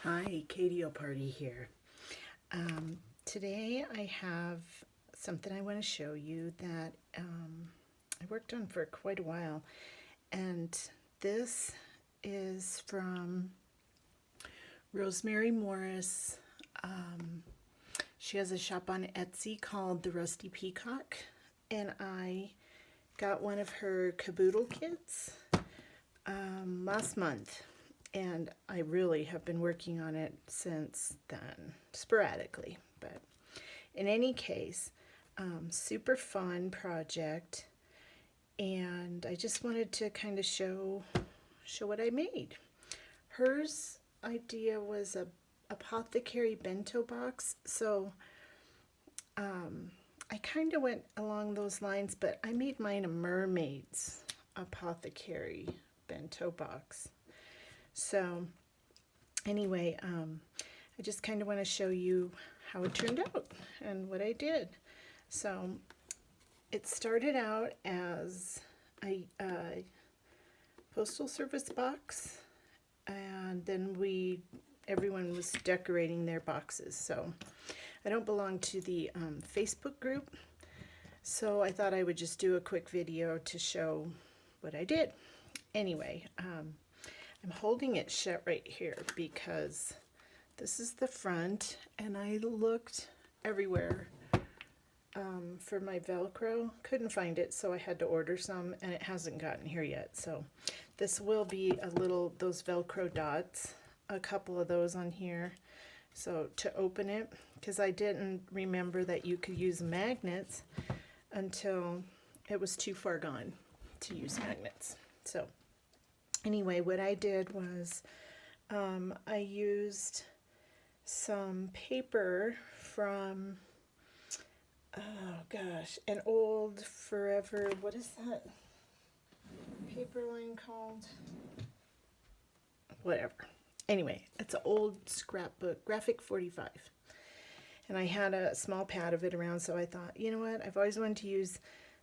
Hi, Katie Party here. Today I have something I want to show you that I worked on for quite a while, and this is from Rosemary Morris. She has a shop on Etsy called the Rusty Peacock, and I got one of her Kaboodle kits last month, and I really have been working on it since then, sporadically. But in any case, super fun project, and I just wanted to kind of show what I made. Hers idea was a apothecary bento box, so I kind of went along those lines, but I made mine a Mermaid's apothecary bento box. So anyway, I just kind of want to show you how it turned out and what I did. So it started out as a postal service box, and then everyone was decorating their boxes. So I don't belong to the Facebook group, so I thought I would just do a quick video to show what I did. Anyway, I'm holding it shut right here because this is the front, and I looked everywhere for my Velcro. Couldn't find it, so I had to order some, and it hasn't gotten here yet. So this will be those Velcro dots, a couple of those on here. So to open it, because I didn't remember that you could use magnets until it was too far gone to use magnets. So anyway, what I did was I used some paper from, oh gosh, an old forever, what is that paper line called? Whatever. Anyway, it's an old scrapbook, Graphic 45. And I had a small pad of it around, so I thought, you know what, I've always wanted to use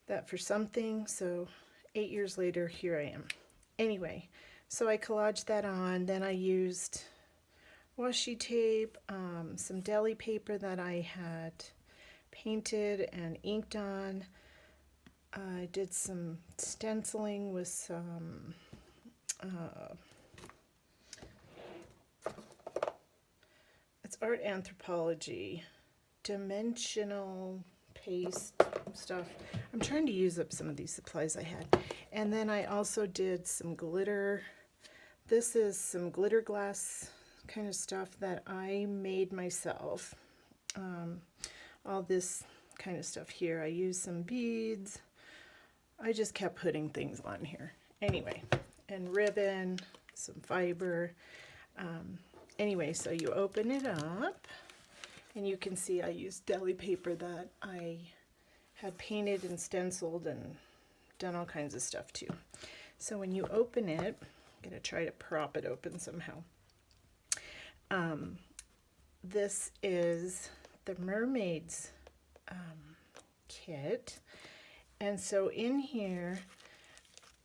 that for something, so 8 years later, here I am. Anyway, so I collaged that on, then I used washi tape, some deli paper that I had painted and inked on. I did some stenciling with some it's art anthropology, dimensional paste stuff. I'm trying to use up some of these supplies I had. And then I also did some glitter. This is some glitter glass kind of stuff that I made myself. All this kind of stuff here. I used some beads. I just kept putting things on here. Anyway, and ribbon, some fiber. Anyway, so you open it up, and you can see I used deli paper that I had painted and stenciled and done all kinds of stuff too. So when you open it, I'm going to try to prop it open somehow. This is the Mermaid's kit, and so in here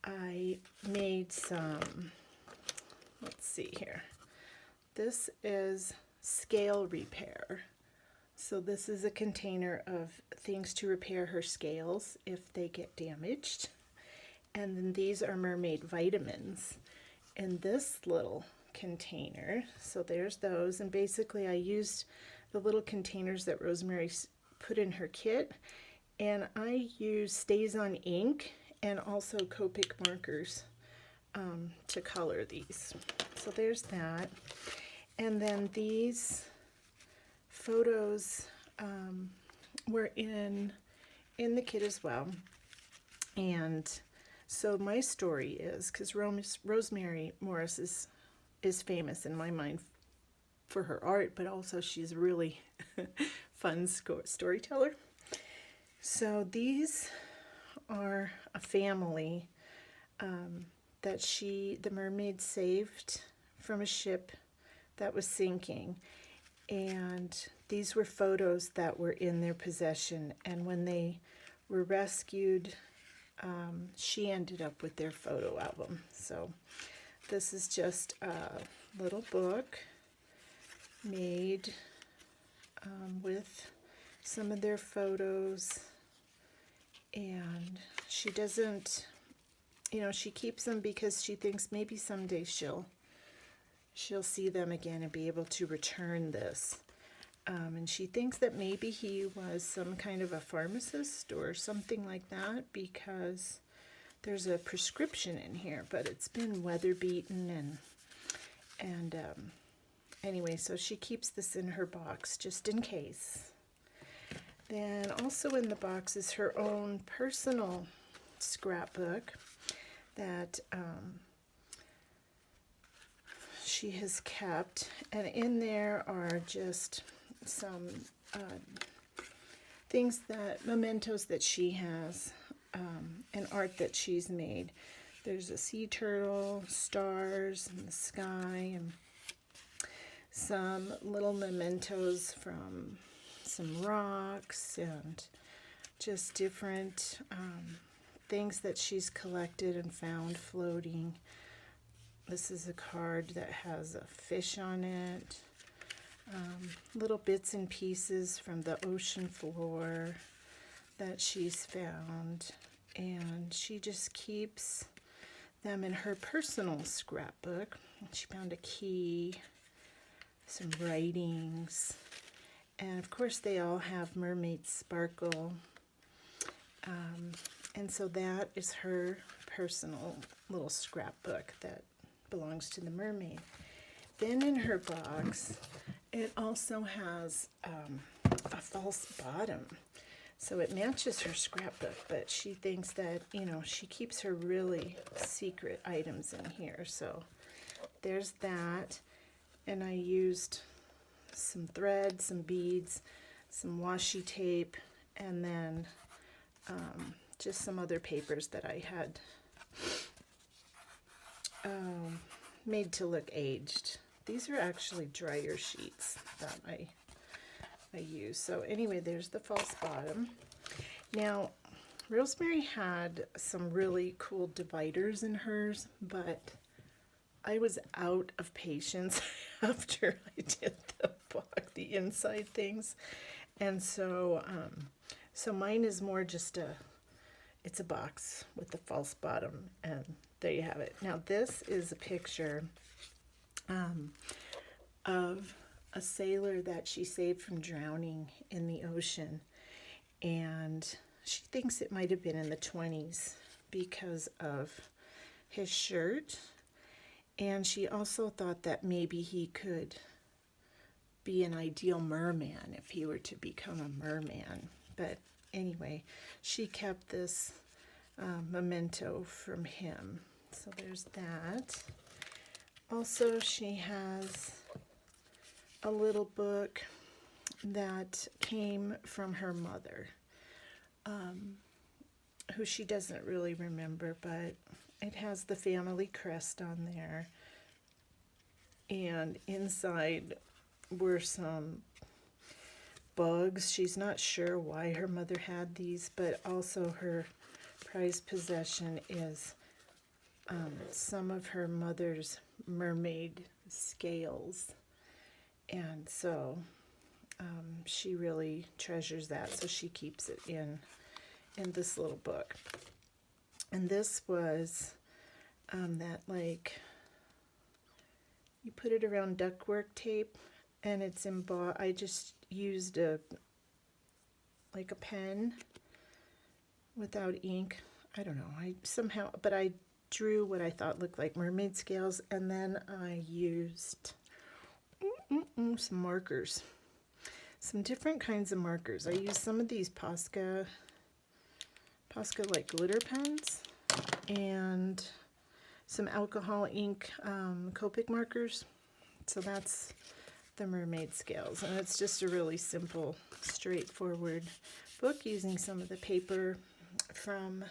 I made some, let's see here. This is scale repair. So this is a container of things to repair her scales if they get damaged. And then these are Mermaid vitamins in this little container. So there's those. And basically I used the little containers that Rosemary put in her kit. And I used Stays-On ink and also Copic markers to color these. So there's that. And then these photos were in the kit as well. And so my story is, because Rosemary Morris is famous in my mind for her art, but also she's a really fun storyteller. So these are a family that the mermaid saved from a ship that was sinking, and these were photos that were in their possession, and when they were rescued, she ended up with their photo album. So this is just a little book made with some of their photos, and she doesn't, you know, she keeps them because she thinks maybe someday she'll see them again and be able to return this. And she thinks that maybe he was some kind of a pharmacist or something like that, because there's a prescription in here, but it's been weather beaten, and anyway, so she keeps this in her box just in case. Then also in the box is her own personal scrapbook that she has kept, and in there are just some things, that mementos that she has, and art that she's made. There's a sea turtle, stars in the sky, and some little mementos from some rocks, and just different things that she's collected and found floating. This is a card that has a fish on it, little bits and pieces from the ocean floor that she's found, and she just keeps them in her personal scrapbook. She found a key, some writings, and of course they all have mermaid sparkle, and so that is her personal little scrapbook that belongs to the mermaid. Then in her box, it also has a false bottom. So it matches her scrapbook, but she thinks that, you know, she keeps her really secret items in here. So there's that. And I used some thread, some beads, some washi tape, and then just some other papers that I had made to look aged. These are actually dryer sheets that I use. So anyway, there's the false bottom. Now, Rosemary had some really cool dividers in hers, but I was out of patience after I did the box, the inside things, and so mine is more just it's a box with the false bottom, and there you have it. Now this is a picture of a sailor that she saved from drowning in the ocean, and she thinks it might have been in the 20s because of his shirt, and she also thought that maybe he could be an ideal merman if he were to become a merman. But anyway, she kept this memento from him. So there's that. Also, she has a little book that came from her mother, who she doesn't really remember, but it has the family crest on there, and inside were some bugs. She's not sure why her mother had these, but also her prized possession is some of her mother's mermaid scales, and so she really treasures that, so she keeps it in this little book. And this was that, like, you put it around ductwork tape, and it's embossed. I just used a pen without ink. I don't know, but I drew what I thought looked like mermaid scales, and then I used some markers, some different kinds of markers. I used some of these Posca like glitter pens, and some alcohol ink Copic markers. So that's the mermaid scales, and it's just a really simple, straightforward book using some of the paper from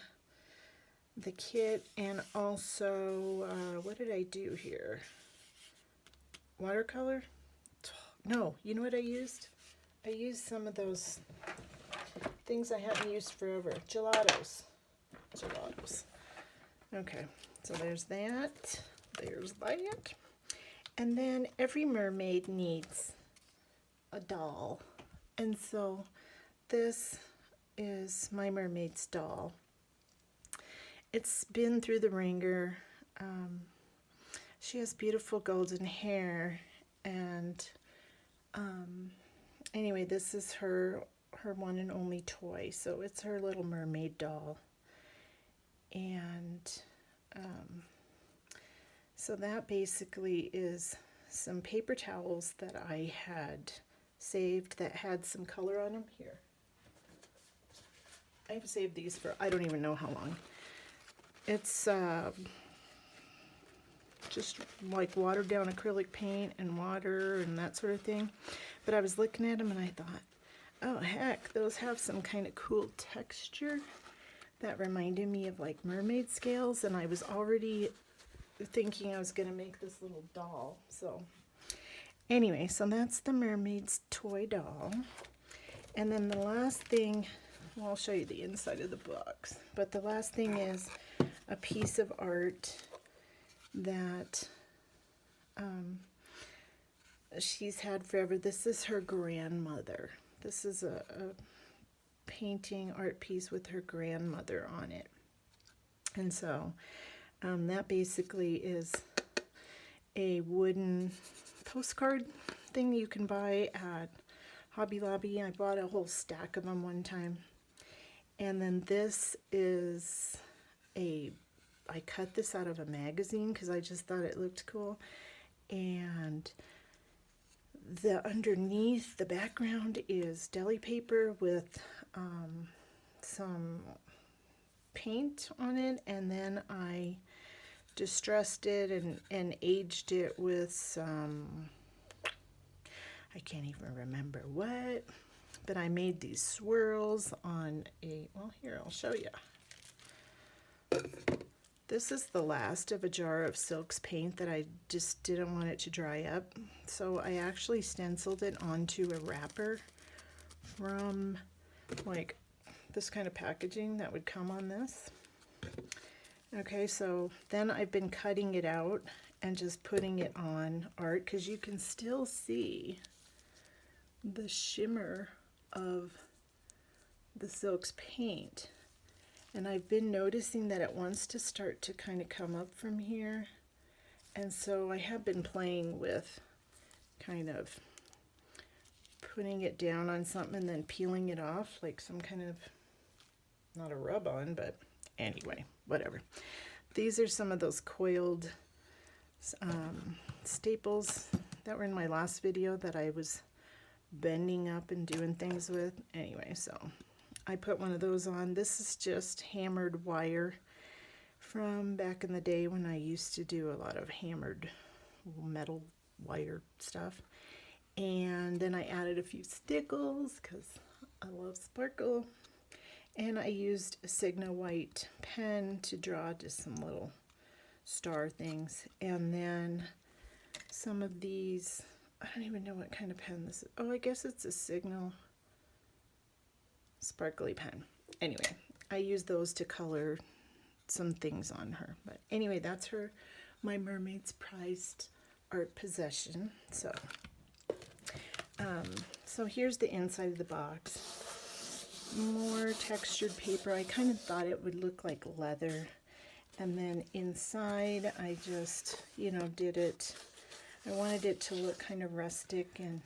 the kit. And also, what did I do here? Watercolor? No, you know what I used? I used some of those things I haven't used forever. Gelatos. Okay, so there's that. There's that. And then every mermaid needs a doll. And so this is my mermaid's doll. It's been through the ringer. She has beautiful golden hair, and anyway, this is her one and only toy. So it's her little mermaid doll. And so that basically is some paper towels that I had saved that had some color on them. Here, I've saved these for I don't even know how long. It's just like watered down acrylic paint and water and that sort of thing. But I was looking at them and I thought, oh heck, those have some kind of cool texture that reminded me of like mermaid scales, and I was already thinking I was going to make this little doll. So anyway, so that's the mermaid's toy doll. And then the last thing, well, I'll show you the inside of the box, but the last thing is a piece of art that she's had forever. This is her grandmother. This is a painting art piece with her grandmother on it. And so that basically is a wooden postcard thing you can buy at Hobby Lobby. I bought a whole stack of them one time. And then this is I cut this out of a magazine because I just thought it looked cool. And the underneath, the background is deli paper with some paint on it, and then I distressed it and aged it with some, I can't even remember what, but I made these swirls on a, well, here, I'll show you. This is the last of a jar of Silk's paint that I just didn't want it to dry up. So I actually stenciled it onto a wrapper from like this kind of packaging that would come on this. Okay, so then I've been cutting it out and just putting it on art because you can still see the shimmer of the Silk's paint. And I've been noticing that it wants to start to kind of come up from here. And so I have been playing with kind of putting it down on something and then peeling it off like some kind of, not a rub-on, but anyway, whatever. These are some of those coiled staples that were in my last video that I was bending up and doing things with. Anyway, so I put one of those on. This is just hammered wire from back in the day when I used to do a lot of hammered metal wire stuff. And then I added a few stickles because I love sparkle. And I used a Signa white pen to draw just some little star things. And then some of these, I don't even know what kind of pen this is. Oh, I guess it's a Signa sparkly pen. Anyway, I use those to color some things on her. But anyway, that's my mermaid's prized art possession. So so here's the inside of the box. More textured paper. I kind of thought it would look like leather. And then inside I just, you know, did it. I wanted it to look kind of rustic and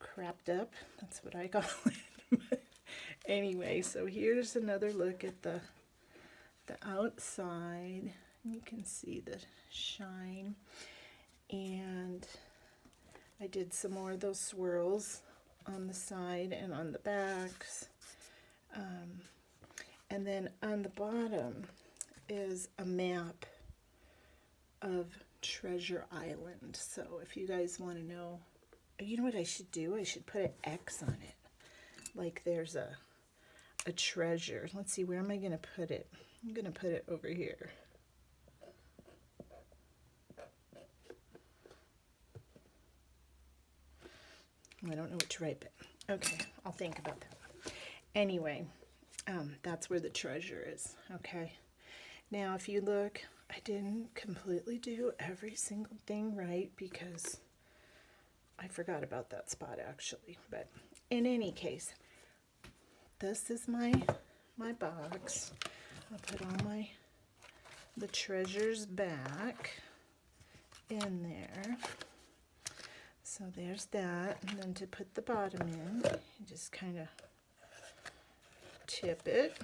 crapped up. That's what I call it. Anyway, so here's another look at the outside. You can see the shine. And I did some more of those swirls on the side and on the backs. And then on the bottom is a map of Treasure Island. So if you guys want to know, you know what I should do? I should put an X on it. Like there's a treasure. Let's see, where am I going to put it? I'm going to put it over here. I don't know what to write, but okay, I'll think about that. Anyway, that's where the treasure is, okay? Now, if you look, I didn't completely do every single thing right because I forgot about that spot actually, but in any case, this is my box. I'll put all the treasures back in there. So there's that, and then to put the bottom in, you just kind of tip it,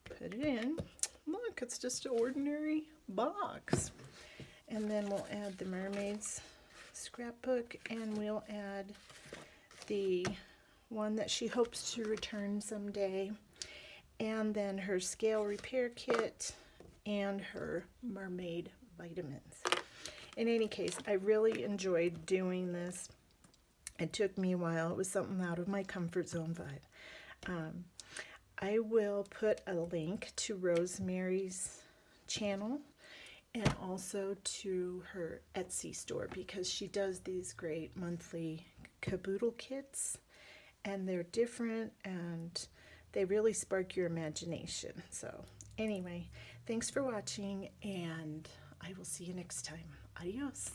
put it in. Look, it's just an ordinary box. And then we'll add the Mermaid's scrapbook, and we'll add the one that she hopes to return someday, and then her scale repair kit and her mermaid vitamins. In any case, I really enjoyed doing this. It took me a while. It was something out of my comfort zone vibe. I will put a link to Rosemary's channel and also to her Etsy store, because she does these great monthly Kaboodle kits, and they're different and they really spark your imagination. So anyway, thanks for watching, and I will see you next time. Adios.